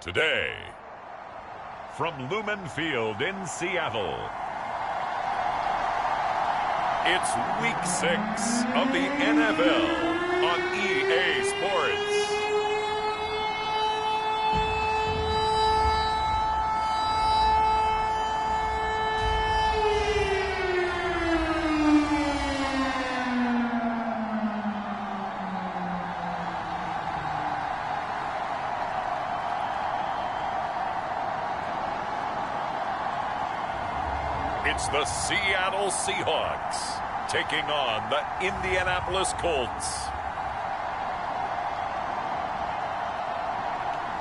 Today, from Lumen Field in Seattle, it's Week 6 of the NFL on EA Sports. It's the Seattle Seahawks taking on the Indianapolis Colts.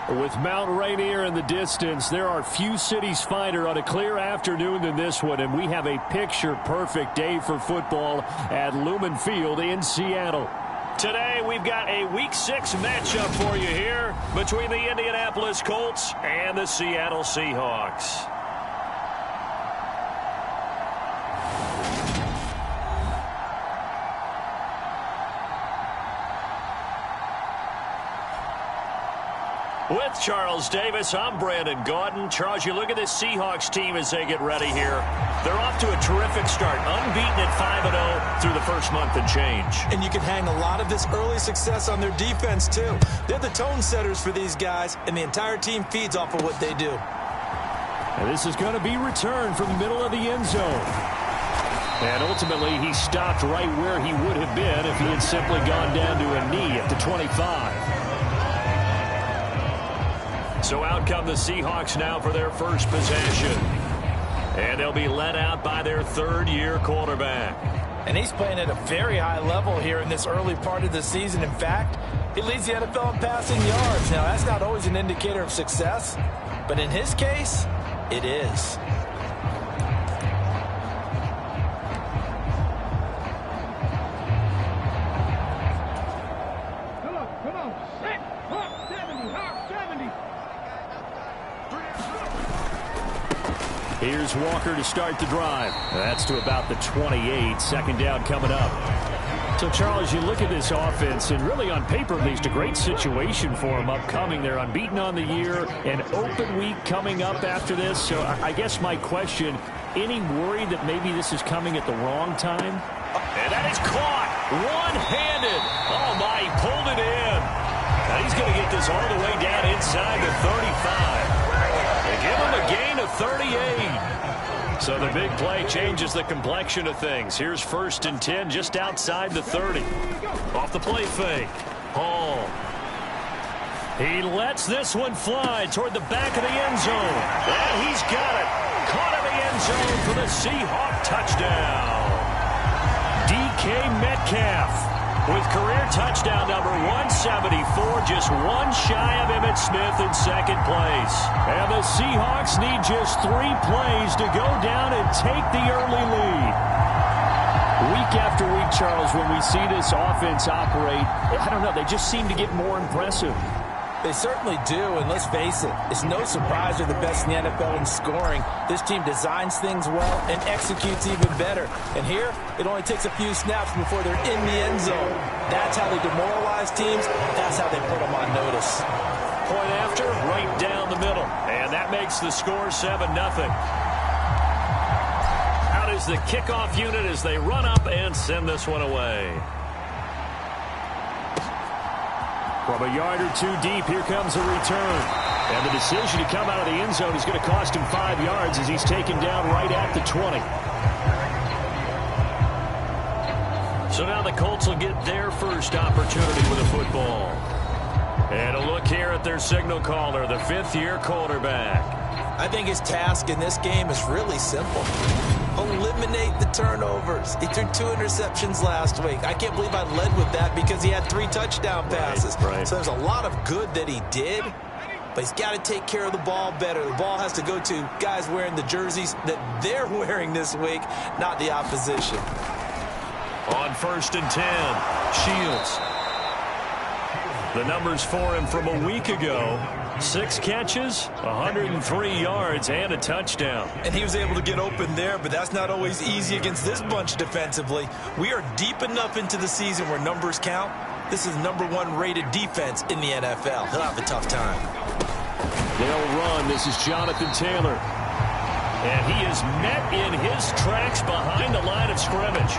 With Mount Rainier in the distance, there are few cities finer on a clear afternoon than this one, and we have a picture-perfect day for football at Lumen Field in Seattle. Today, we've got a Week 6 matchup for you here between the Indianapolis Colts and the Seattle Seahawks. With Charles Davis, I'm Brandon Gaudin. Charles, you look at this Seahawks team as they get ready here. They're off to a terrific start, unbeaten at 5-0 through the first month and change. And you can hang a lot of this early success on their defense, too. They're the tone setters for these guys, and the entire team feeds off of what they do. And this is going to be returned from the middle of the end zone. And ultimately, he stopped right where he would have been if he had simply gone down to a knee at the 25. So out come the Seahawks now for their first possession. And they'll be led out by their third-year quarterback. And he's playing at a very high level here in this early part of the season. In fact, he leads the NFL in passing yards. Now, that's not always an indicator of success, but in his case, it is. Here's Walker to start the drive. That's to about the 28. Second down coming up. So, Charles, you look at this offense, and really on paper, at least a great situation for them upcoming. They're unbeaten on the year, an open week coming up after this. So I guess my question, any worry that maybe this is coming at the wrong time? And that is caught one-handed. Oh, my, he pulled it in. Now he's going to get this all the way down inside the 35. They give him a gain of 38. So the big play changes the complexion of things. Here's 1st and 10 just outside the 30. Off the play fake. Hall. He lets this one fly toward the back of the end zone. And he's got it. Caught in the end zone for the Seahawk touchdown. DK Metcalf with career touchdown number 174, just one shy of Emmitt Smith in second place. And the Seahawks need just 3 plays to go down and take the early lead. Week after week, Charles, when we see this offense operate, I don't know, they just seem to get more impressive. They certainly do, and let's face it, it's no surprise they're the best in the NFL in scoring. This team designs things well and executes even better. And here, it only takes a few snaps before they're in the end zone. That's how they demoralize teams. That's how they put them on notice. Point after, right down the middle. And that makes the score 7-0. Out is the kickoff unit as they run up and send this one away. From a yard or 2 deep, here comes a return. And the decision to come out of the end zone is going to cost him 5 yards as he's taken down right at the 20. So now the Colts will get their first opportunity with a football. And a look here at their signal caller, the 5th-year quarterback. I think his task in this game is really simple. Eliminate the turnovers. He threw 2 interceptions last week. I can't believe I led with that because he had 3 touchdown passes. Right. So there's a lot of good that he did, but he's got to take care of the ball better. The ball has to go to guys wearing the jerseys that they're wearing this week, not the opposition. On 1st and 10, Shields. The numbers for him from a week ago. 6 catches, 103 yards, and a touchdown. And he was able to get open there, but that's not always easy against this bunch defensively. We are deep enough into the season where numbers count. This is #1 rated defense in the NFL. He'll have a tough time. They'll run. This is Jonathan Taylor. And he is met in his tracks behind the line of scrimmage.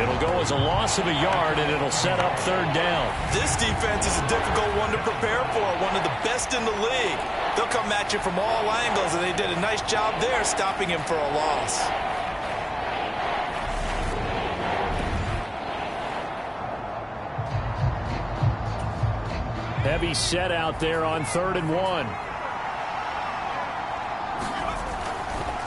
It'll go as a loss of a yard, and it'll set up third down. This defense is a difficult one to prepare for, one of the best in the league. They'll come at you from all angles, and they did a nice job there stopping him for a loss. Heavy set out there on 3rd and 1.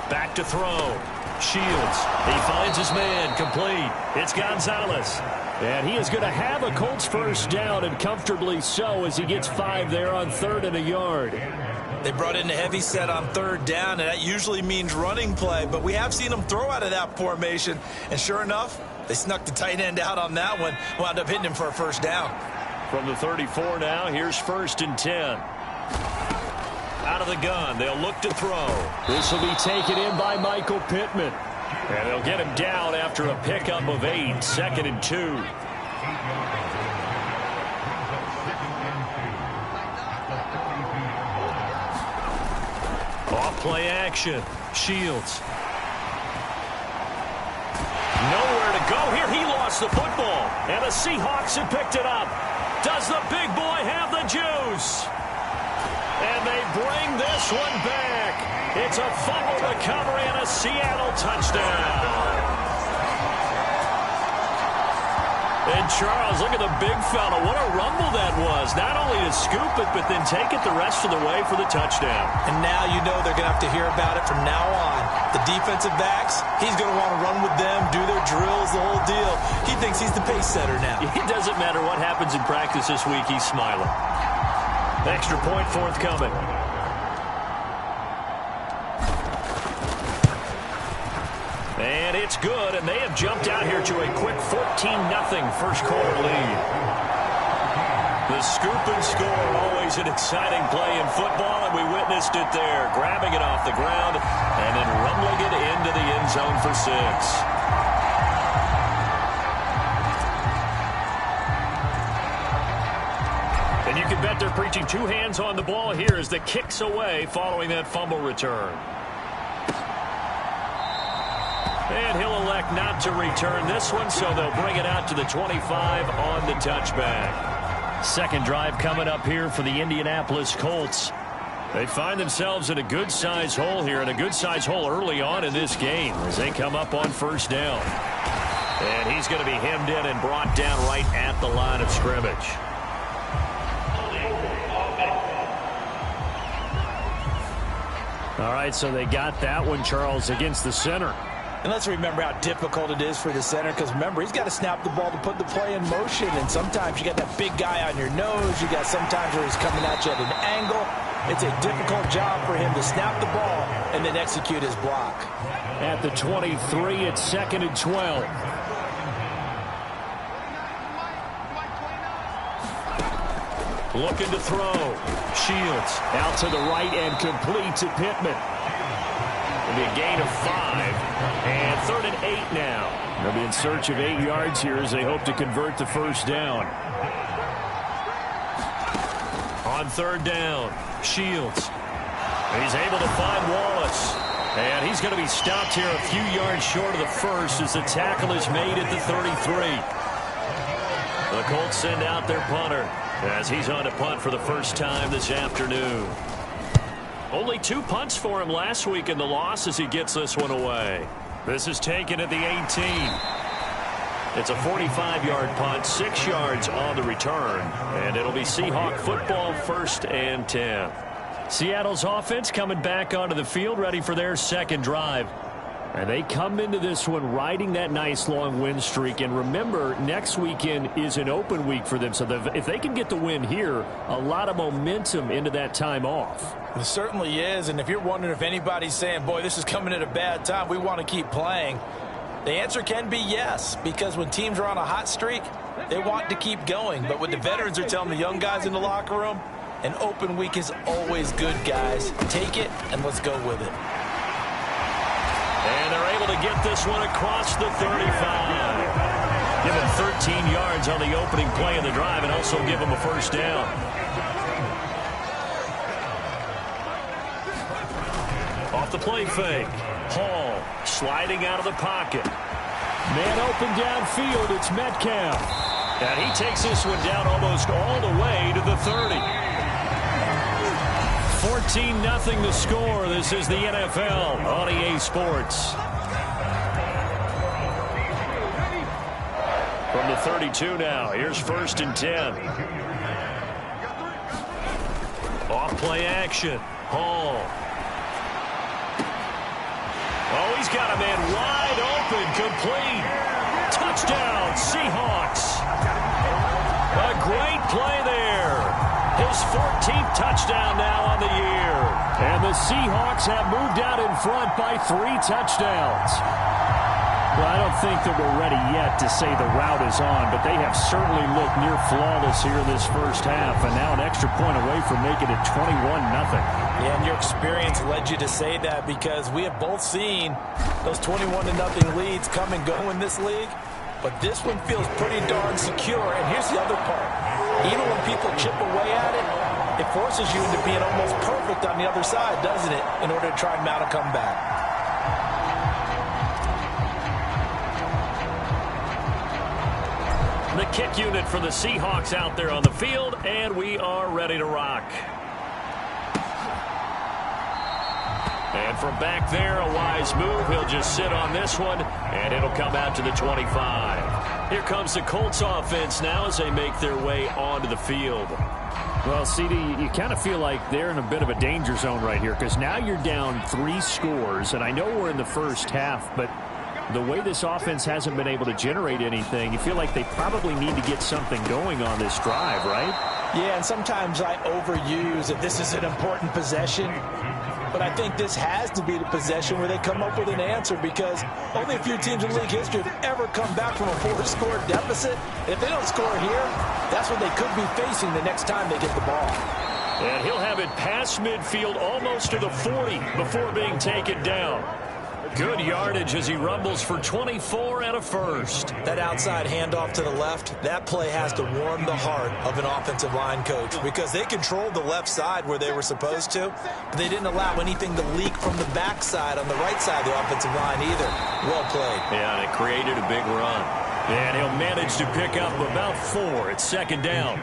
Back to throw. Shields. He finds his man. Complete. It's Gonzalez. And he is going to have a Colts first down, and comfortably so, as he gets 5 there on 3rd and a yard. They brought in a heavy set on 3rd down, and that usually means running play. But we have seen them throw out of that formation. And sure enough, they snuck the tight end out on that one. Wound up hitting him for a first down. From the 34 now, here's 1st and 10. Out of the gun, they'll look to throw. This will be taken in by Michael Pittman. And they'll get him down after a pickup of 8, 2nd and 2. Off play action. Shields. Nowhere to go here. He lost the football. And the Seahawks have picked it up. Does the big boy have the juice? And they bring this one back. It's a fumble recovery and a Seattle touchdown. And Charles, look at the big fella. What a rumble that was. Not only to scoop it, but then take it the rest of the way for the touchdown. And now you know they're going to have to hear about it from now on. The defensive backs, he's going to want to run with them, do their drills, the whole deal. He thinks he's the pace setter now. It doesn't matter what happens in practice this week. He's smiling. Extra point forthcoming. And it's good, and they have jumped out here to a quick 14-0 first quarter lead. The scoop and score, always an exciting play in football, and we witnessed it there, grabbing it off the ground and then rumbling it into the end zone for 6. And you can bet they're preaching 2 hands on the ball here as the kick's away following that fumble return. And he'll elect not to return this one, so they'll bring it out to the 25 on the touchback. Second drive coming up here for the Indianapolis Colts. They find themselves in a good-sized hole here, and a good-sized hole early on in this game as they come up on first down. And he's going to be hemmed in and brought down right at the line of scrimmage. All right, so they got that one, Charles, against the center. And let's remember how difficult it is for the center, because remember, he's got to snap the ball to put the play in motion, and sometimes you got that big guy on your nose. You got sometimes where he's coming at you at an angle. It's a difficult job for him to snap the ball and then execute his block. At the 23, it's 2nd and 12. Looking to throw. Shields out to the right and complete to Pittman. It'll be a gain of 5. And 3rd and 8 now. They'll be in search of 8 yards here as they hope to convert the first down. On 3rd down, Shields. He's able to find Wallace. And he's going to be stopped here a few yards short of the first as the tackle is made at the 33. The Colts send out their punter as he's on to punt for the first time this afternoon. Only 2 punts for him last week in the loss as he gets this one away. This is taken at the 18. It's a 45-yard punt, 6 yards on the return, and it'll be Seahawk football, 1st and 10. Seattle's offense coming back onto the field, ready for their second drive. And they come into this one riding that nice long win streak. And remember, next weekend is an open week for them. So if they can get the win here, a lot of momentum into that time off. It certainly is. And if you're wondering if anybody's saying, boy, this is coming at a bad time, we want to keep playing, the answer can be yes. Because when teams are on a hot streak, they want to keep going. But what the veterans are telling the young guys in the locker room, an open week is always good, guys. Take it and let's go with it. And they're able to get this one across the 35. Give him 13 yards on the opening play of the drive and also give him a first down. Off the play fake. Hall sliding out of the pocket. Man open downfield. It's Metcalf. And he takes this one down almost all the way to the 30. 14-0 the score. This is the NFL on EA Sports. From the 32 now. Here's 1st and 10. Off play action. Hall. Oh, he's got a man wide open. Complete. Touchdown, Seahawks. A great play there. His 14th touchdown now on the year. And the Seahawks have moved out in front by 3 touchdowns. Well, I don't think that we're ready yet to say the route is on, but they have certainly looked near flawless here this first half, and now an extra point away from making it 21-0. Yeah, and your experience led you to say that because we have both seen those 21-0 leads come and go in this league, but this one feels pretty darn secure. And here's the other part. Even when people chip away at it, it forces you into being almost perfect on the other side, doesn't it, in order to try and mount a comeback. The kick unit for the Seahawks out there on the field, and we are ready to rock. And from back there, a wise move. He'll just sit on this one, and it'll come out to the 25. Here comes the Colts offense now as they make their way onto the field. Well, CD, you kind of feel like they're in a bit of a danger zone right here because now you're down 3 scores, and I know we're in the first half, but the way this offense hasn't been able to generate anything, you feel like they probably need to get something going on this drive, right? Yeah, and sometimes I overuse that this is an important possession. But I think this has to be the possession where they come up with an answer because only a few teams in league history have ever come back from a 4-score deficit. And if they don't score here, that's what they could be facing the next time they get the ball. And he'll have it past midfield almost to the 40 before being taken down. Good yardage as he rumbles for 24 and a first. That outside handoff to the left, that play has to warm the heart of an offensive line coach because they controlled the left side where they were supposed to, but they didn't allow anything to leak from the backside on the right side of the offensive line either. Well played. Yeah, and it created a big run. And he'll manage to pick up about 4 at 2nd down.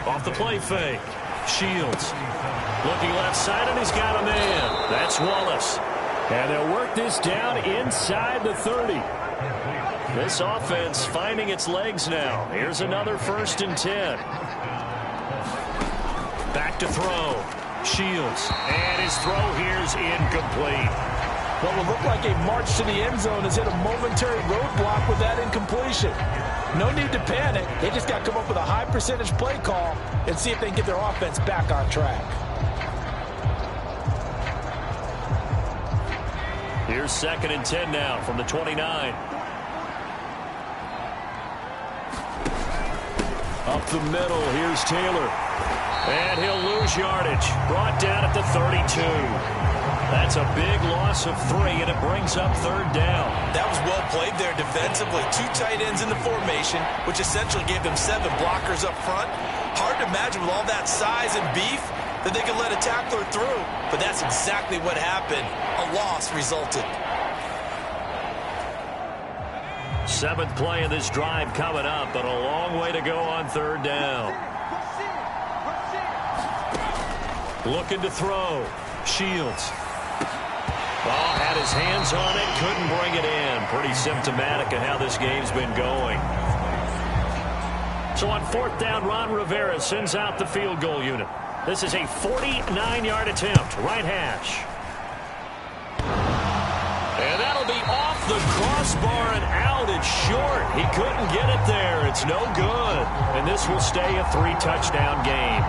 Off the play fake. Shields looking left side, and he's got a man. That's Wallace. And they'll work this down inside the 30. This offense finding its legs now. Here's another 1st and 10. Back to throw. Shields. And his throw here's incomplete. What will look like a march to the end zone has hit a momentary roadblock with that incompletion. No need to panic. They just got to come up with a high percentage play call and see if they can get their offense back on track. Here's 2nd and 10 now from the 29. Up the middle, here's Taylor. And he'll lose yardage. Brought down at the 32. That's a big loss of 3, and it brings up 3rd down. That was well played there defensively. 2 tight ends in the formation, which essentially gave them 7 blockers up front. Hard to imagine with all that size and beef that they could let a tackler through, but that's exactly what happened. A loss resulted. 7th play of this drive coming up, but a long way to go on 3rd down. Looking to throw. Shields. Oh, had his hands on it, couldn't bring it in. Pretty symptomatic of how this game's been going. So on 4th down, Ron Rivera sends out the field goal unit. This is a 49-yard attempt, right hash. And that'll be off the crossbar and out. It's short. He couldn't get it there. It's no good. And this will stay a 3-touchdown game.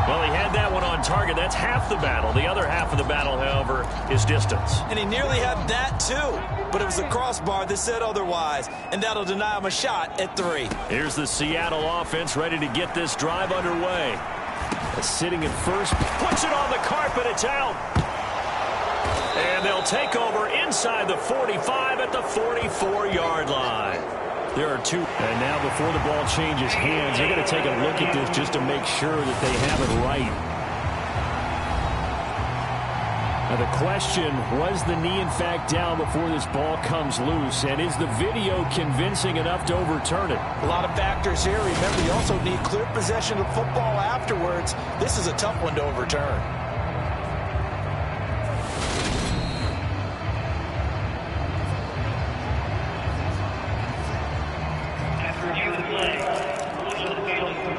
Well, he had that one on target. That's half the battle. The other half of the battle, however, is distance. And he nearly had that, too. But it was the crossbar that said otherwise. And that'll deny him a shot at 3. Here's the Seattle offense ready to get this drive underway. Sitting in first. Puts it on the carpet. It's out. And they'll take over inside the 45 at the 44-yard line. There are two. And now before the ball changes hands, they're going to take a look at this just to make sure that they have it right. Now the question, was the knee in fact down before this ball comes loose? And is the video convincing enough to overturn it? A lot of factors here. Remember, you also need clear possession of football afterwards. This is a tough one to overturn.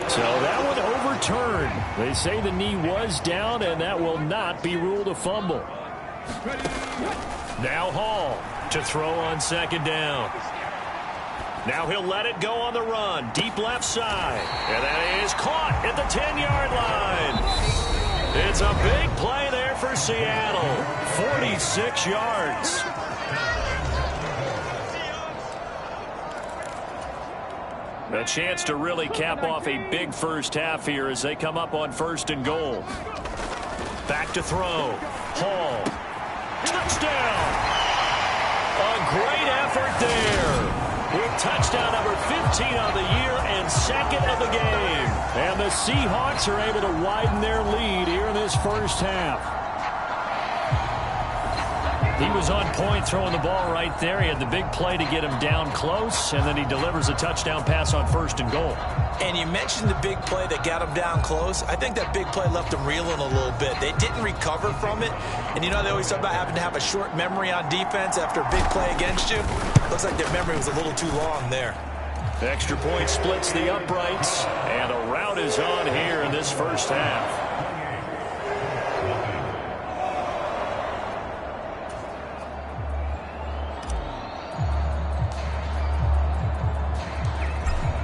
So that one overturned. They say the knee was down, and that will not be ruled a fumble. Now Hall to throw on second down. Now he'll let it go on the run. Deep left side. And that is caught at the 10-yard line. It's a big play there for Seattle. 46 yards. A chance to really cap off a big first half here as they come up on 1st and goal. Back to throw. Hall. Touchdown. A great effort there. With touchdown number 15 on the year and 2nd of the game. And the Seahawks are able to widen their lead here in this first half. He was on point throwing the ball right there. He had the big play to get him down close, and then he delivers a touchdown pass on 1st and goal. And you mentioned the big play that got him down close. I think that big play left him reeling a little bit. They didn't recover from it. And you know they always talk about having to have a short memory on defense after a big play against you. Looks like their memory was a little too long there. The extra point splits the uprights, and a rout is on here in this first half.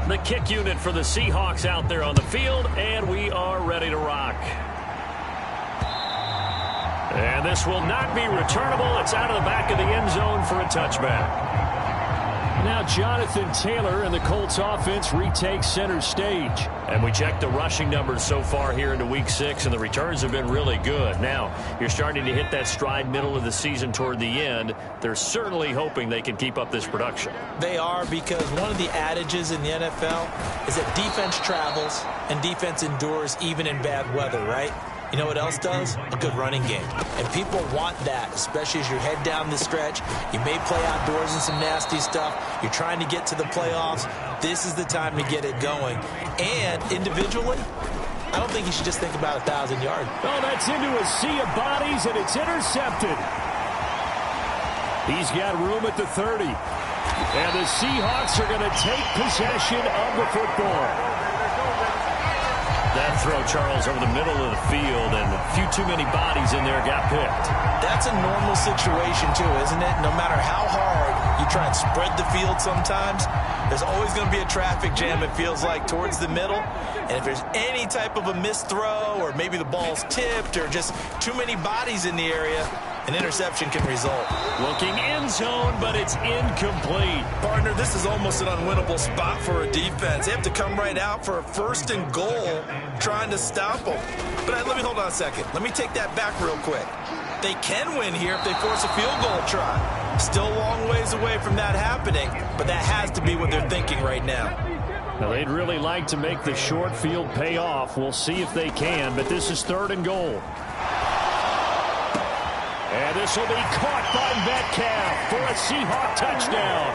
The kick unit for the Seahawks out there on the field, and we are ready to rock. And this will not be returnable. It's out of the back of the end zone for a touchback. Now Jonathan Taylor and the Colts offense retake center stage. And we check the rushing numbers so far here into Week 6, and the returns have been really good. Now, you're starting to hit that stride middle of the season toward the end. They're certainly hoping they can keep up this production. They are, because one of the adages in the NFL is that defense travels and defense endures even in bad weather, right? You know what else does? A good running game. And people want that, especially as you head down the stretch. You may play outdoors in some nasty stuff. You're trying to get to the playoffs. This is the time to get it going. And individually, I don't think you should just think about 1,000 yards. Oh, that's into a sea of bodies, and it's intercepted. He's got room at the 30. And the Seahawks are going to take possession of the football. That throw, Charles, over the middle of the field, and a few too many bodies in there got picked. That's a normal situation, too, isn't it? No matter how hard you try and spread the field sometimes, there's always going to be a traffic jam, it feels like, towards the middle. And if there's any type of a missed throw, or maybe the ball's tipped, or just too many bodies in the area, an interception can result. Looking end zone, but it's incomplete. Partner, this is almost an unwinnable spot for a defense. They have to come right out for a 1st and goal trying to stop them. But let me hold on a second. Let me take that back real quick. They can win here if they force a field goal try. Still a long ways away from that happening, but that has to be what they're thinking right now. Now, they'd really like to make the short field pay off. We'll see if they can, but this is 3rd and goal. And this will be caught by Metcalf for a Seahawk touchdown.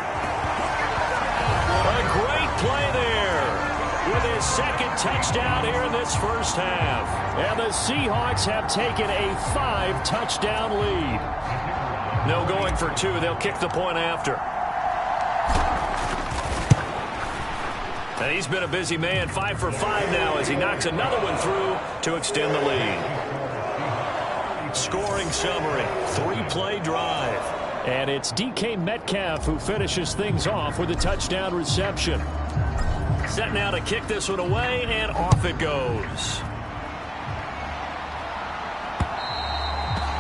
A great play there with his 2nd touchdown here in this first half. And the Seahawks have taken a 5-touchdown lead. No going for 2. They'll kick the point after. And he's been a busy man, 5 for 5 now as he knocks another one through to extend the lead. Scoring summary, 3-play drive. And it's DK Metcalf who finishes things off with a touchdown reception. Set now to kick this one away, and off it goes.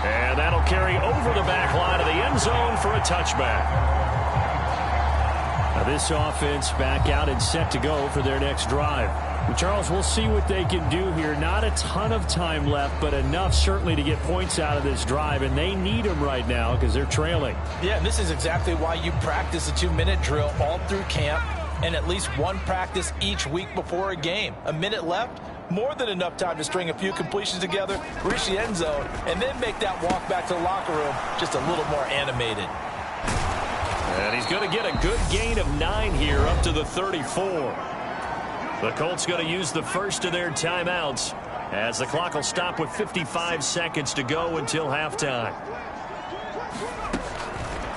And that'll carry over the back line of the end zone for a touchback. Now this offense back out and set to go for their next drive. Charles, we'll see what they can do here. Not a ton of time left, but enough certainly to get points out of this drive, and they need them right now because they're trailing. Yeah, and this is exactly why you practice a 2-minute drill all through camp and at least one practice each week before a game. A minute left, more than enough time to string a few completions together, reach the end zone, and then make that walk back to the locker room just a little more animated. And he's going to get a good gain of 9 here up to the 34. The Colts going to use the first of their timeouts as the clock will stop with 55 seconds to go until halftime.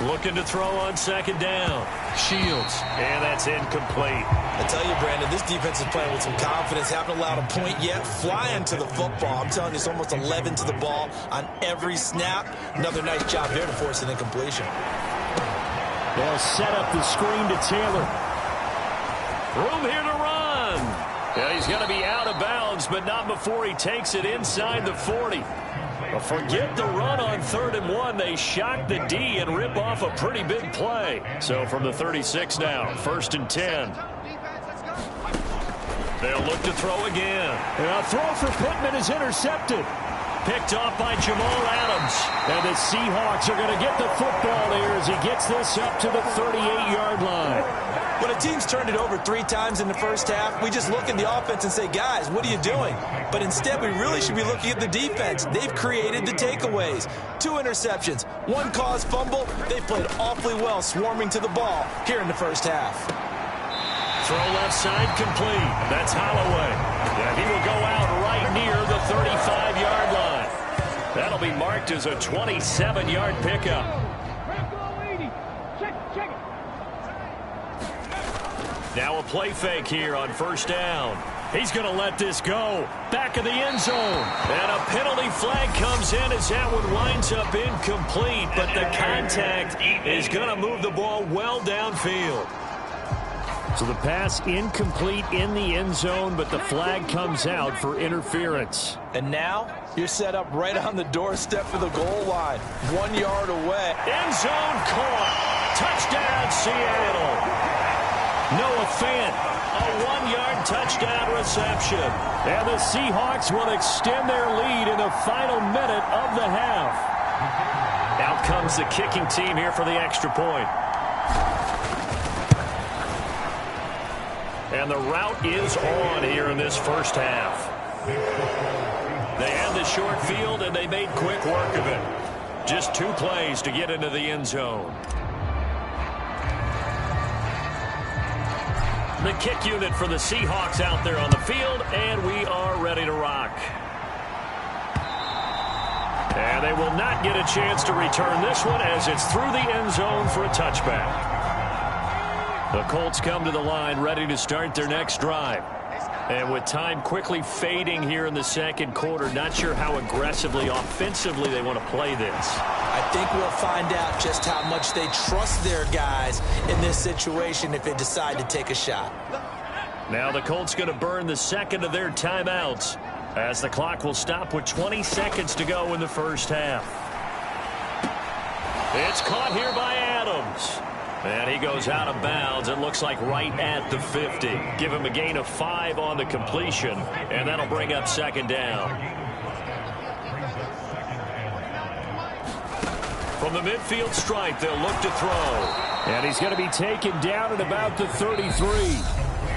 Looking to throw on second down. Shields. And that's incomplete. I tell you, Brandon, this defense is playing with some confidence. Haven't allowed a point yet. Flying to the football. I'm telling you, it's almost 11 to the ball on every snap. Another nice job there to force an incompletion. They'll set up the screen to Taylor. Room here to run. Yeah, he's going to be out of bounds, but not before he takes it inside the 40. But forget the run on 3rd and 1. They shock the D and rip off a pretty big play. So from the 36 now, 1st and 10. They'll look to throw again. And a throw for Pittman is intercepted. Picked off by Jamal Adams. And the Seahawks are going to get the football here as he gets this up to the 38-yard line. When a team's turned it over 3 times in the first half, we just look at the offense and say, guys, what are you doing? But instead, we really should be looking at the defense. They've created the takeaways. 2 interceptions, 1 caused fumble. They played awfully well swarming to the ball here in the first half. Throw left side complete. That's Holloway. And he will go out right near the 35-yard line. That'll be marked as a 27-yard pickup. Now a play fake here on 1st down. He's going to let this go. Back of the end zone. And a penalty flag comes in as that one winds up incomplete. But the contact is going to move the ball well downfield. So the pass incomplete in the end zone, but the flag comes out for interference. And now you're set up right on the doorstep for the goal line. 1 yard away. End zone caught. Touchdown, Seattle. Noah Fant, a 1-yard touchdown reception. And the Seahawks will extend their lead in the final minute of the half. Out comes the kicking team here for the extra point. And the route is on here in this first half. They had the short field, and they made quick work of it. Just 2 plays to get into the end zone. The kick unit for the Seahawks out there on the field, and we are ready to rock. And they will not get a chance to return this one as it's through the end zone for a touchback. The Colts come to the line ready to start their next drive. And with time quickly fading here in the second quarter, not sure how aggressively, offensively they want to play this. I think we'll find out just how much they trust their guys in this situation if they decide to take a shot. Now the Colts going to burn the second of their timeouts as the clock will stop with 20 seconds to go in the first half. It's caught here by Adams. And he goes out of bounds, it looks like right at the 50. Give him a gain of 5 on the completion, and that'll bring up second down. From the midfield stripe, they'll look to throw. And he's going to be taken down at about the 33.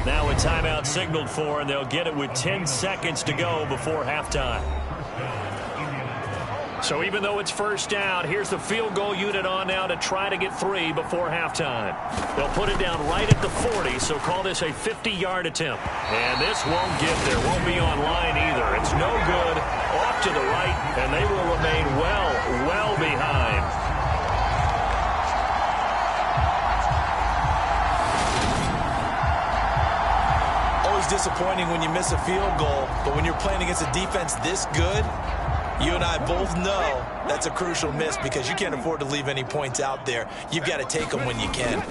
Now a timeout signaled for, and they'll get it with 10 seconds to go before halftime. So even though it's first down, here's the field goal unit on now to try to get 3 before halftime. They'll put it down right at the 40, so call this a 50-yard attempt. And this won't get there, won't be on line either. It's no good, off to the right, and they will remain well behind. Always disappointing when you miss a field goal, but when you're playing against a defense this good, you and I both know that's a crucial miss because you can't afford to leave any points out there. You've got to take them when you can.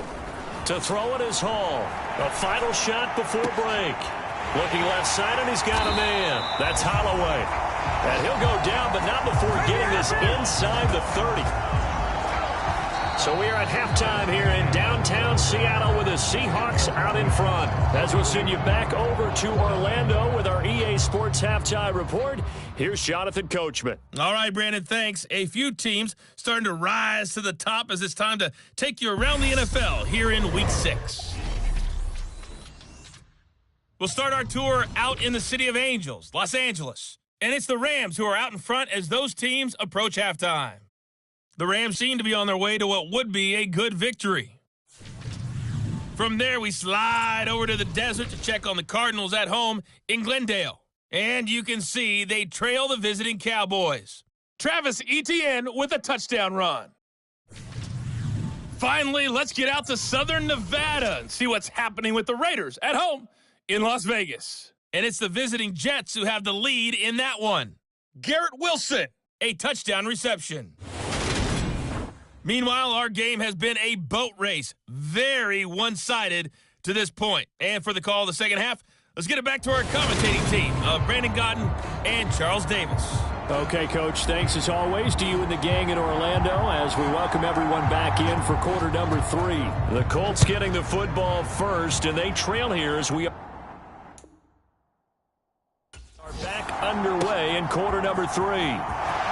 To throw it is Hall. A final shot before break. Looking left side, and he's got a man. That's Holloway. And he'll go down, but not before getting this inside the 30. So we are at halftime here in downtown Seattle with the Seahawks out in front. As we'll send you back over to Orlando with our EA Sports Halftime Report, here's Jonathan Coachman. All right, Brandon, thanks. A few teams starting to rise to the top as it's time to take you around the NFL here in Week 6. We'll start our tour out in the City of Angels, Los Angeles. And it's the Rams who are out in front as those teams approach halftime. The Rams seem to be on their way to what would be a good victory. From there, we slide over to the desert to check on the Cardinals at home in Glendale. And you can see they trail the visiting Cowboys. Travis Etienne with a touchdown run. Finally, let's get out to Southern Nevada and see what's happening with the Raiders at home in Las Vegas. And it's the visiting Jets who have the lead in that one. Garrett Wilson, a touchdown reception. Meanwhile, our game has been a boat race. Very one-sided to this point. And for the call of the second half, let's get it back to our commentating team of Brandon Godden and Charles Davis. Okay, Coach, thanks as always to you and the gang in Orlando as we welcome everyone back in for quarter number 3. The Colts getting the football first, and they trail here as we are back underway in quarter number 3.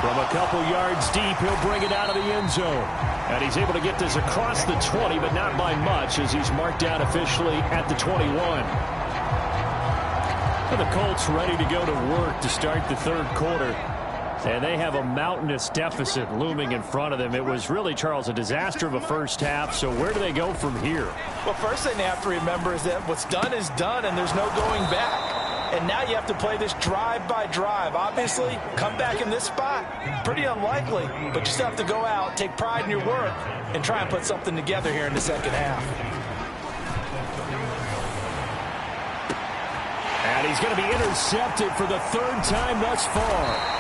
From a couple yards deep, he'll bring it out of the end zone. And he's able to get this across the 20, but not by much as he's marked down officially at the 21. And the Colts ready to go to work to start the third quarter. And they have a mountainous deficit looming in front of them. It was really, Charles, a disaster of a first half. So where do they go from here? Well, first thing they have to remember is that what's done is done, and there's no going back. And now you have to play this drive by drive. Obviously, come back in this spot, pretty unlikely. But you still have to go out, take pride in your work, and try and put something together here in the second half. And he's going to be intercepted for the third time thus far.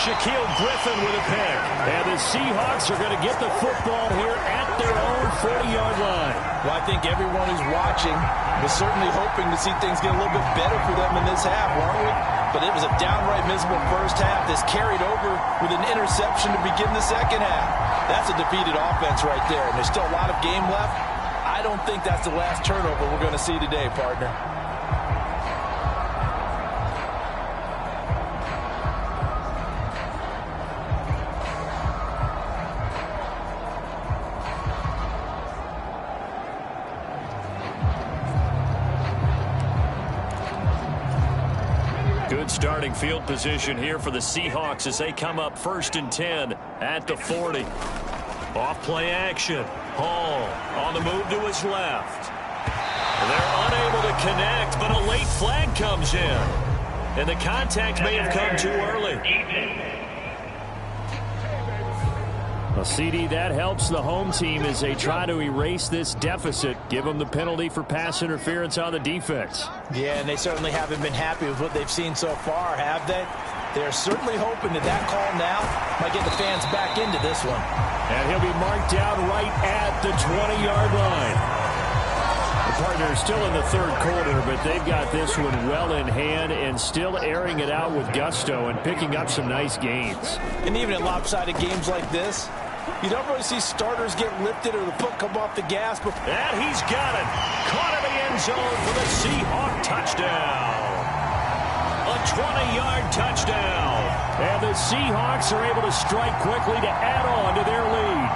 Shaquille Griffin with a pick. And the Seahawks are going to get the football here at their own 40-yard line. Well, I think everyone who's watching was certainly hoping to see things get a little bit better for them in this half, weren't we? But it was a downright miserable first half that's carried over with an interception to begin the second half. That's a defeated offense right there, and there's still a lot of game left. I don't think that's the last turnover we're going to see today, partner. Good starting field position here for the Seahawks as they come up 1st and 10 at the 40. Off play action. Hall on the move to his left. They're unable to connect, but a late flag comes in. And the contact may have come too early. Well, CD, that helps the home team as they try to erase this deficit. Give them the penalty for pass interference on the defense. Yeah, and they certainly haven't been happy with what they've seen so far, have they? They're certainly hoping that that call now might get the fans back into this one. And he'll be marked down right at the 20-yard line. The partner is still in the third quarter, but they've got this one well in hand and still airing it out with gusto and picking up some nice gains. And even in lopsided games like this, you don't really see starters get lifted or the foot come off the gas. And he's got it. Caught in the end zone for the Seahawk touchdown. A 20-yard touchdown. And the Seahawks are able to strike quickly to add on to their lead.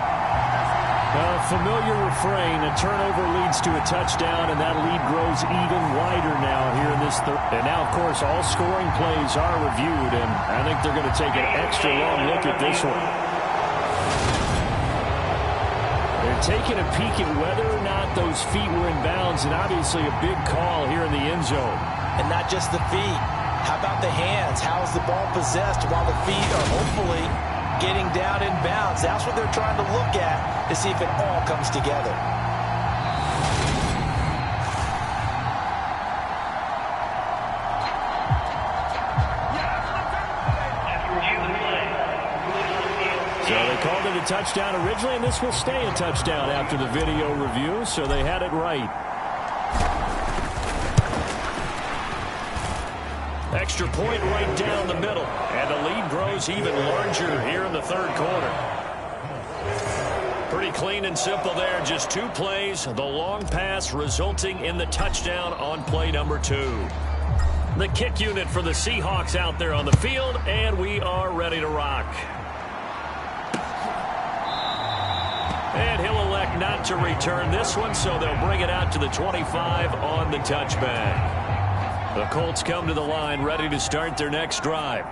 A familiar refrain, a turnover leads to a touchdown, and that lead grows even wider now here in this third. And now, of course, all scoring plays are reviewed, and I think they're going to take an extra long look at this one. They're taking a peek at whether or not those feet were in bounds, and obviously a big call here in the end zone. And not just the feet. How about the hands? How is the ball possessed while the feet are hopefully getting down in bounds? That's what they're trying to look at to see if it all comes together. So they called it a touchdown originally, and this will stay a touchdown after the video review, so they had it right. Extra point right down the middle, and the lead grows even larger here in the third quarter. Pretty clean and simple there. Just 2 plays. The long pass resulting in the touchdown on play number 2. The kick unit for the Seahawks out there on the field, and we are ready to rock. And he'll elect not to return this one, so they'll bring it out to the 25 on the touchback. The Colts come to the line ready to start their next drive.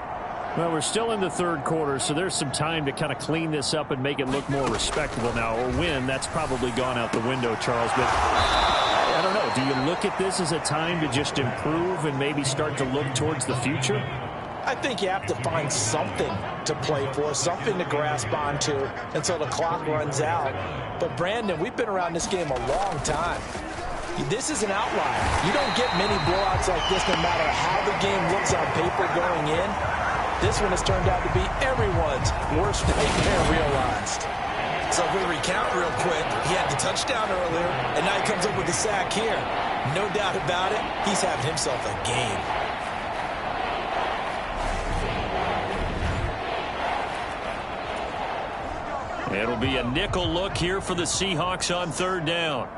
Well, we're still in the third quarter, so there's some time to kind of clean this up and make it look more respectable now. Or win, that's probably gone out the window, Charles. But I don't know. Do you look at this as a time to just improve and maybe start to look towards the future? I think you have to find something to play for, something to grasp onto until the clock runs out. But, Brandon, we've been around this game a long time. This is an outlier. You don't get many blowouts like this no matter how the game looks on paper going in. This one has turned out to be everyone's worst nightmare realized. So if we recount real quick, he had the touchdown earlier, and now he comes up with the sack here. No doubt about it, he's having himself a game. It'll be a nickel look here for the Seahawks on third down.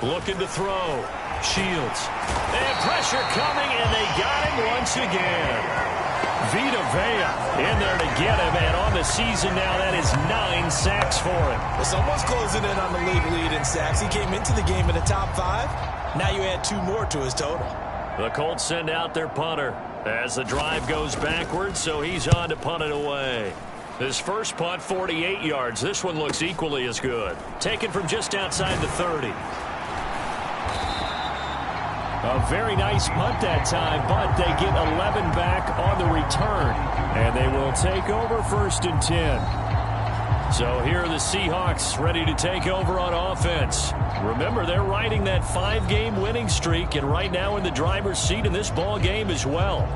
Looking to throw. Shields. And pressure coming, and they got him once again. Vita Vea in there to get him, and on the season now, that is 9 sacks for him. Well, someone's closing in on the league lead in sacks. He came into the game in the top 5. Now you add 2 more to his total. The Colts send out their punter as the drive goes backwards, so he's on to punt it away. His first punt, 48 yards. This one looks equally as good. Taken from just outside the 30. A very nice punt that time, but they get 11 back on the return. And they will take over 1st and 10. So here are the Seahawks ready to take over on offense. Remember, they're riding that 5-game winning streak, and right now in the driver's seat in this ball game as well.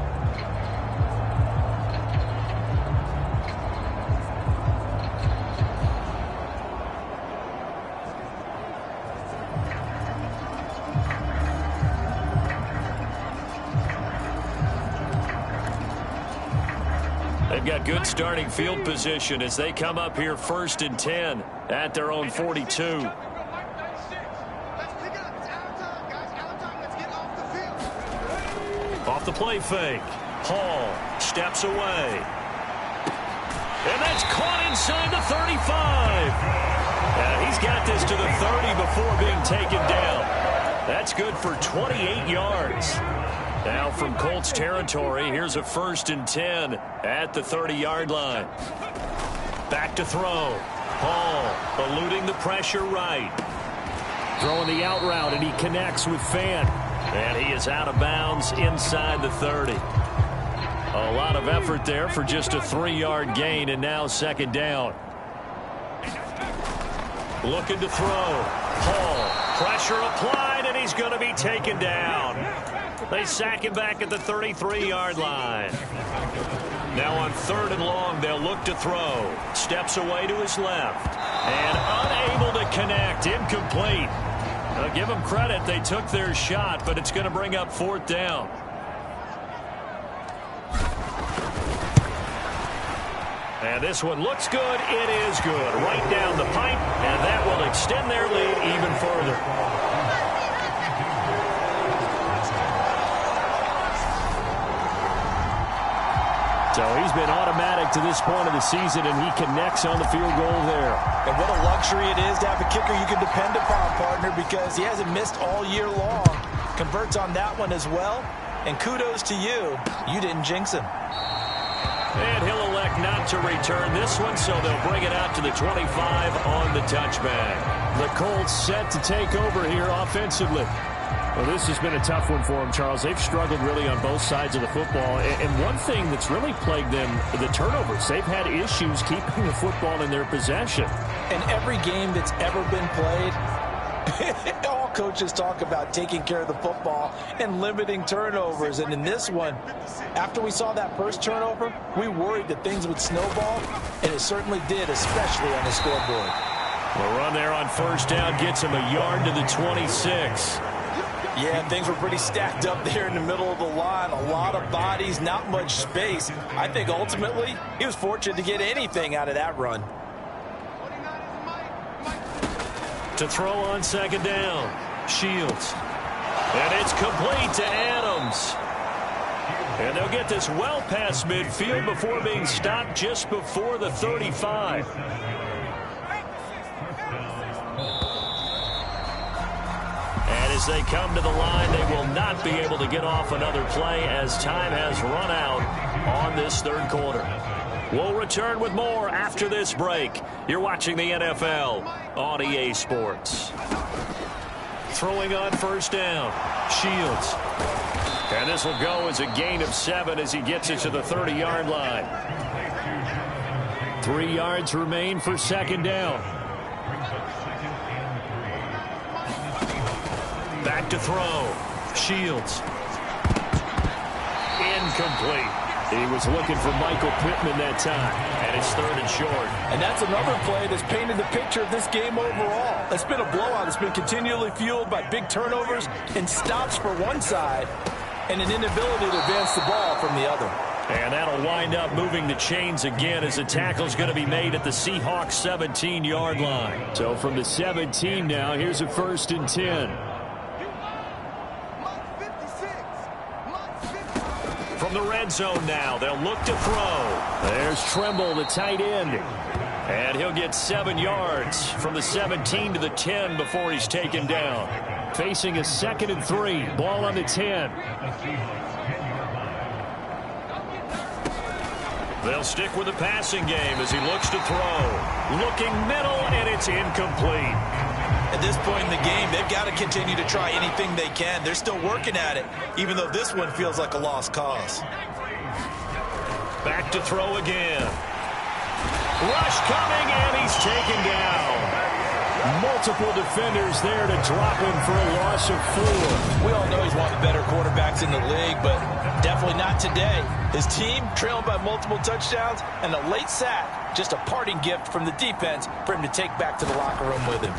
They've got good starting field position as they come up here 1st and 10 at their own 42. Off the play fake. Hall steps away. And that's caught inside the 35. He's got this to the 30 before being taken down. That's good for 28 yards. Now from Colts territory, here's a 1st and 10 at the 30-yard line. Back to throw. Hall eluding the pressure right. Throwing the out route, and he connects with Fan. And he is out of bounds inside the 30. A lot of effort there for just a 3-yard gain, and now 2nd down. Looking to throw. Hall, pressure applied, and he's going to be taken down. They sack him back at the 33-yard line. Now on 3rd and long, they'll look to throw. Steps away to his left. And unable to connect. Incomplete. Now give them credit. They took their shot, but it's going to bring up 4th down. And this one looks good. It is good. Right down the pipe, and that will extend their lead even further. So he's been automatic to this point of the season, and he connects on the field goal there. And what a luxury it is to have a kicker you can depend upon, partner, because he hasn't missed all year long. Converts on that one as well. And kudos to you. You didn't jinx him. And he'll elect not to return this one, so they'll bring it out to the 25 on the touchback. The Colts set to take over here offensively. Well, this has been a tough one for them, Charles. They've struggled really on both sides of the football. And one thing that's really plagued them, the turnovers. They've had issues keeping the football in their possession. In every game that's ever been played, all coaches talk about taking care of the football and limiting turnovers. And in this one, after we saw that first turnover, we worried that things would snowball, and it certainly did, especially on the scoreboard. The run there on 1st down gets him a yard to the 26. Yeah, things were pretty stacked up there in the middle of the line. A lot of bodies, not much space. I think ultimately he was fortunate to get anything out of that run. To throw on second down, Shields. And it's complete to Adams. And they'll get this well past midfield before being stopped just before the 35. And as they come to the line, they will not be able to get off another play as time has run out on this third quarter. We'll return with more after this break. You're watching the NFL on EA Sports. Throwing on first down, Shields. And this will go as a gain of 7 as he gets it to the 30-yard line. 3 yards remain for second down. Back to throw. Shields. Incomplete. He was looking for Michael Pittman that time. And it's third and short. And that's another play that's painted the picture of this game overall. It's been a blowout. It's been continually fueled by big turnovers and stops for one side and an inability to advance the ball from the other. And that'll wind up moving the chains again as the tackle's going to be made at the Seahawks 17-yard line. So from the 17 now, here's a 1st and 10. From the red zone now, they'll look to throw. There's Tremble, the tight end. And he'll get 7 yards from the 17 to the 10 before he's taken down. Facing a 2nd and 3. Ball on the 10. They'll stick with the passing game as he looks to throw. Looking middle, and it's incomplete. At this point in the game, they've got to continue to try anything they can. They're still working at it, even though this one feels like a lost cause. Back to throw again. Rush coming, and he's taken down. Multiple defenders there to drop him for a loss of 4. We all know he's one of the better quarterbacks in the league, but definitely not today. His team trailing by multiple touchdowns, and a late sack, just a parting gift from the defense for him to take back to the locker room with him.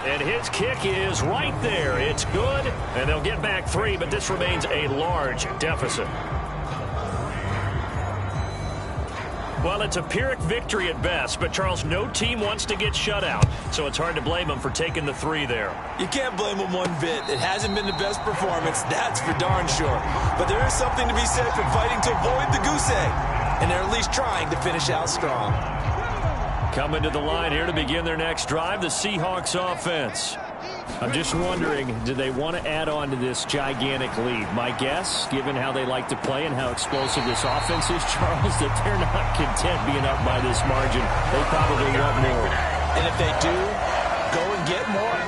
And his kick is right there. It's good, and they'll get back 3, but this remains a large deficit. Well, it's a Pyrrhic victory at best, but, Charles, no team wants to get shut out, so it's hard to blame them for taking the 3 there. You can't blame them one bit. It hasn't been the best performance, that's for darn sure. But there is something to be said for fighting to avoid the goose egg, and they're at least trying to finish out strong. Coming to the line here to begin their next drive, the Seahawks offense. I'm just wondering, do they want to add on to this gigantic lead? My guess, given how they like to play and how explosive this offense is, Charles, that they're not content being up by this margin. They probably want more. And if they do, go and get more.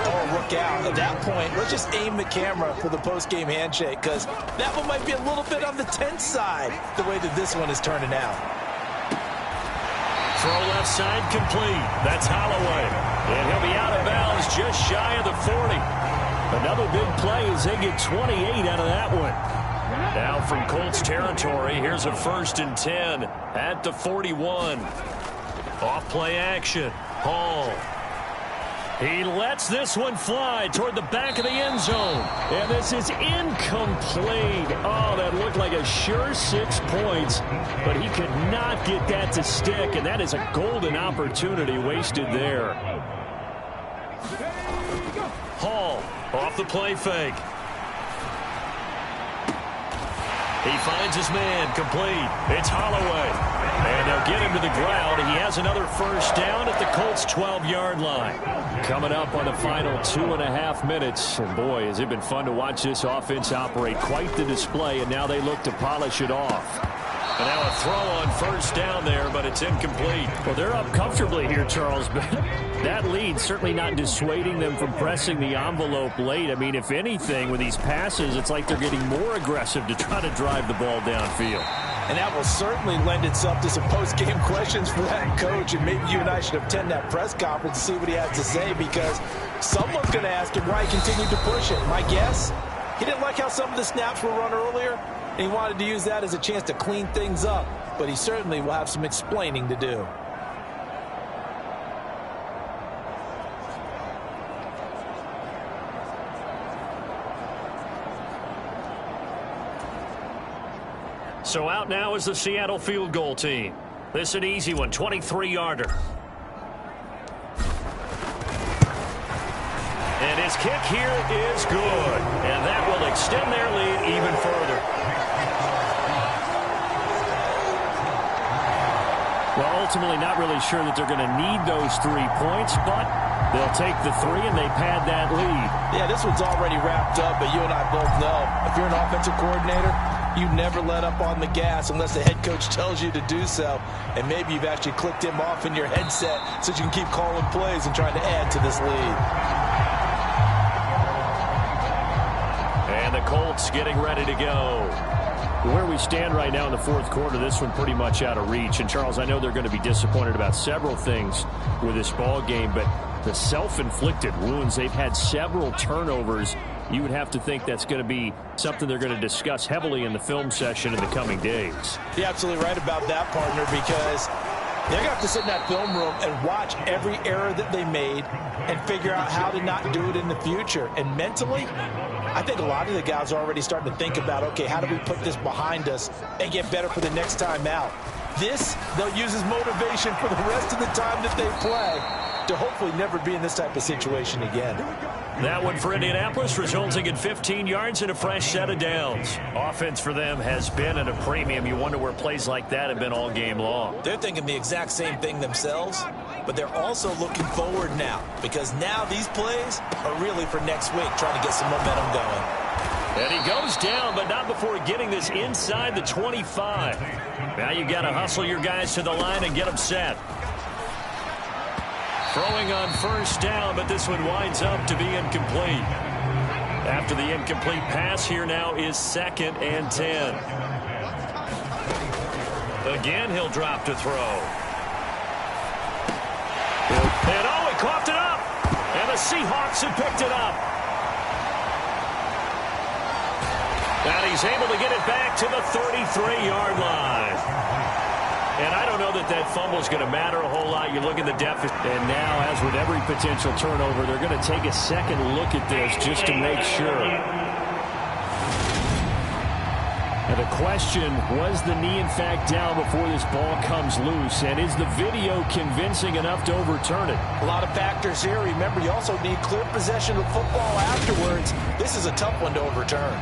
Oh, look out. At that point, let's just aim the camera for the post-game handshake, because that one might be a little bit on the tense side, the way that this one is turning out. Throw left side complete. That's Holloway. And he'll be out of bounds just shy of the 40. Another big play as they get 28 out of that one. Now from Colts territory, here's a 1st and 10 at the 41. Off play action. Hall. He lets this one fly toward the back of the end zone. And this is incomplete. Oh, that looked like a sure 6 points, but he could not get that to stick, and that is a golden opportunity wasted there. Hall off the play fake. He finds his man complete. It's Holloway. And they'll get him to the ground. He has another 1st down at the Colts' 12-yard line. Coming up on the final 2.5 minutes. And boy, has it been fun to watch this offense operate. Quite the display, and now they look to polish it off. And now a throw on 1st down there, but it's incomplete. Well, they're up comfortably here, Charles, but that lead certainly not dissuading them from pressing the envelope late. I mean, if anything, with these passes, it's like they're getting more aggressive to try to drive the ball downfield. And that will certainly lend itself to some post-game questions for that coach. And maybe you and I should attend that press conference and see what he has to say, because someone's going to ask him why he continued to push it. My guess, he didn't like how some of the snaps were run earlier, and he wanted to use that as a chance to clean things up. But he certainly will have some explaining to do. So out now is the Seattle field goal team. This is an easy one, 23-yarder. And his kick here is good. And that will extend their lead even further. Well, ultimately not really sure that they're going to need those 3 points, but they'll take the 3 and they pad that lead. Yeah, this one's already wrapped up, but you and I both know if you're an offensive coordinator, you never let up on the gas unless the head coach tells you to do so. And maybe you've actually clicked him off in your headset so you can keep calling plays and trying to add to this lead. And the Colts getting ready to go. Where we stand right now in the fourth quarter, this one pretty much out of reach. And, Charles, I know they're going to be disappointed about several things with this ball game, but the self-inflicted wounds, they've had several turnovers. You would have to think that's going to be something they're going to discuss heavily in the film session in the coming days. You're absolutely right about that, partner, because they're going to have to sit in that film room and watch every error that they made and figure out how to not do it in the future. And mentally, I think a lot of the guys are already starting to think about, okay, how do we put this behind us and get better for the next time out? This, they'll use as motivation for the rest of the time that they play to hopefully never be in this type of situation again. That one for Indianapolis, resulting in 15 yards and a fresh set of downs. Offense for them has been at a premium. You wonder where plays like that have been all game long. They're thinking the exact same thing themselves, but they're also looking forward now, because now these plays are really for next week, trying to get some momentum going. And he goes down, but not before getting this inside the 25. Now you got to hustle your guys to the line and get them set. Throwing on first down, but this one winds up to be incomplete. After the incomplete pass, here now is 2nd and 10. Again, he'll drop to throw. And oh, he coughed it up. And the Seahawks have picked it up. And he's able to get it back to the 33-yard line. And I don't know that that fumble is going to matter a whole lot. You look at the deficit. And now, as with every potential turnover, they're going to take a second look at this just to make sure. And the question, was the knee in fact down before this ball comes loose? And is the video convincing enough to overturn it? A lot of factors here. Remember, you also need clear possession of football afterwards. This is a tough one to overturn.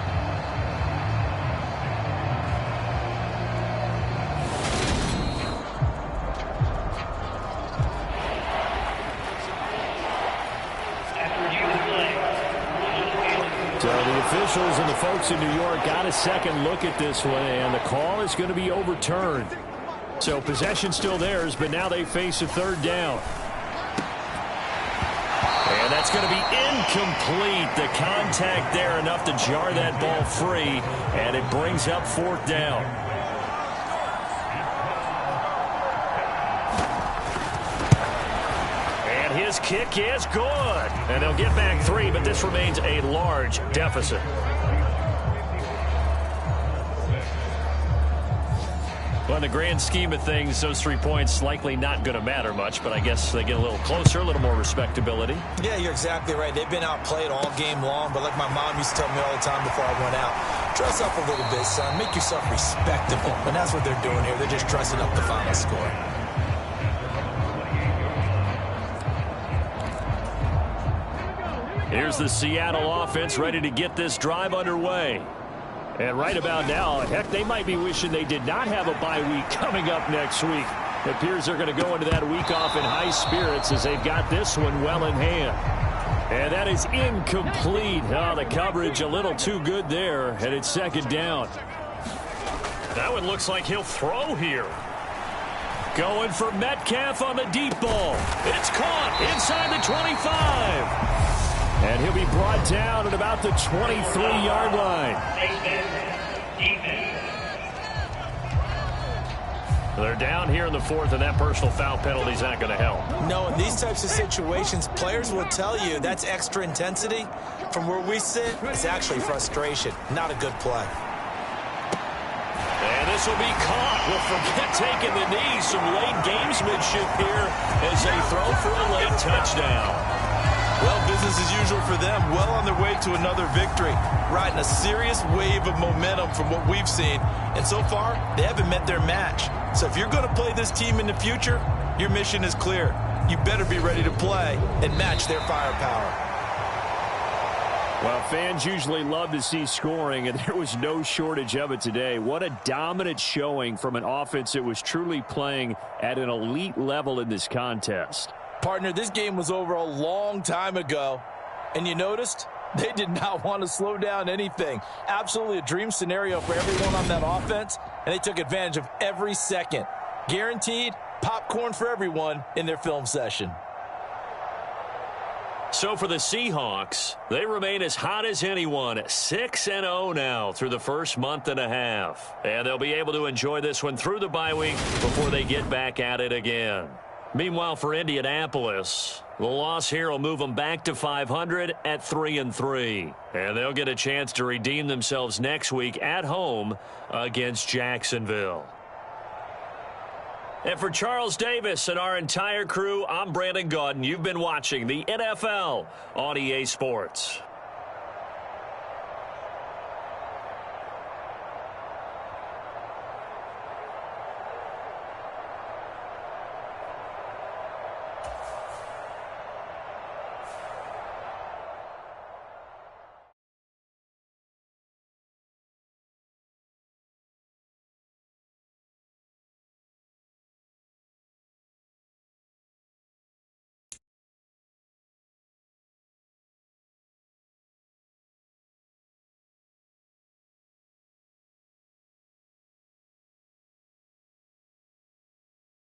So the officials and the folks in New York got a second look at this one, and the call is going to be overturned. So possession still theirs, but now they face a 3rd down. And that's going to be incomplete. The contact there enough to jar that ball free, and it brings up 4th down. His kick is good. And they'll get back 3, but this remains a large deficit. Well, in the grand scheme of things, those 3 points likely not going to matter much, but I guess they get a little closer, a little more respectability. Yeah, you're exactly right. They've been outplayed all game long, but like my mom used to tell me all the time before I went out, dress up a little bit, son. Make yourself respectable. And that's what they're doing here. They're just dressing up the final score. Here's the Seattle offense ready to get this drive underway. And right about now, heck, they might be wishing they did not have a bye week coming up next week. It appears they're going to go into that week off in high spirits as they've got this one well in hand. And that is incomplete. Oh, the coverage a little too good there, and it's 2nd down. That one looks like he'll throw here. Going for Metcalf on the deep ball. It's caught inside the 25. And he'll be brought down at about the 23-yard line. They're down here in the 4th, and that personal foul penalty is not going to help. No, in these types of situations, players will tell you that's extra intensity. From where we sit, it's actually frustration, not a good play. And this This will be caught. Well, forget taking the knee. Some late gamesmanship here as they throw for a late touchdown. Well, business as usual for them. Well on their way to another victory. Riding a serious wave of momentum from what we've seen. And so far, they haven't met their match. So if you're going to play this team in the future, your mission is clear. You better be ready to play and match their firepower. Well, fans usually love to see scoring, and there was no shortage of it today. What a dominant showing from an offense that was truly playing at an elite level in this contest. Partner, this game was over a long time ago, and you noticed they did not want to slow down anything. Absolutely a dream scenario for everyone on that offense, and they took advantage of every second. Guaranteed popcorn for everyone in their film session. So for the Seahawks, they remain as hot as anyone, 6-0 now through the first month and a half. And they'll be able to enjoy this one through the bye week before they get back at it again. Meanwhile, for Indianapolis, the loss here will move them back to 500 at 3-3. And they'll get a chance to redeem themselves next week at home against Jacksonville. And for Charles Davis and our entire crew, I'm Brandon Gaudin. You've been watching the NFL on EA Sports.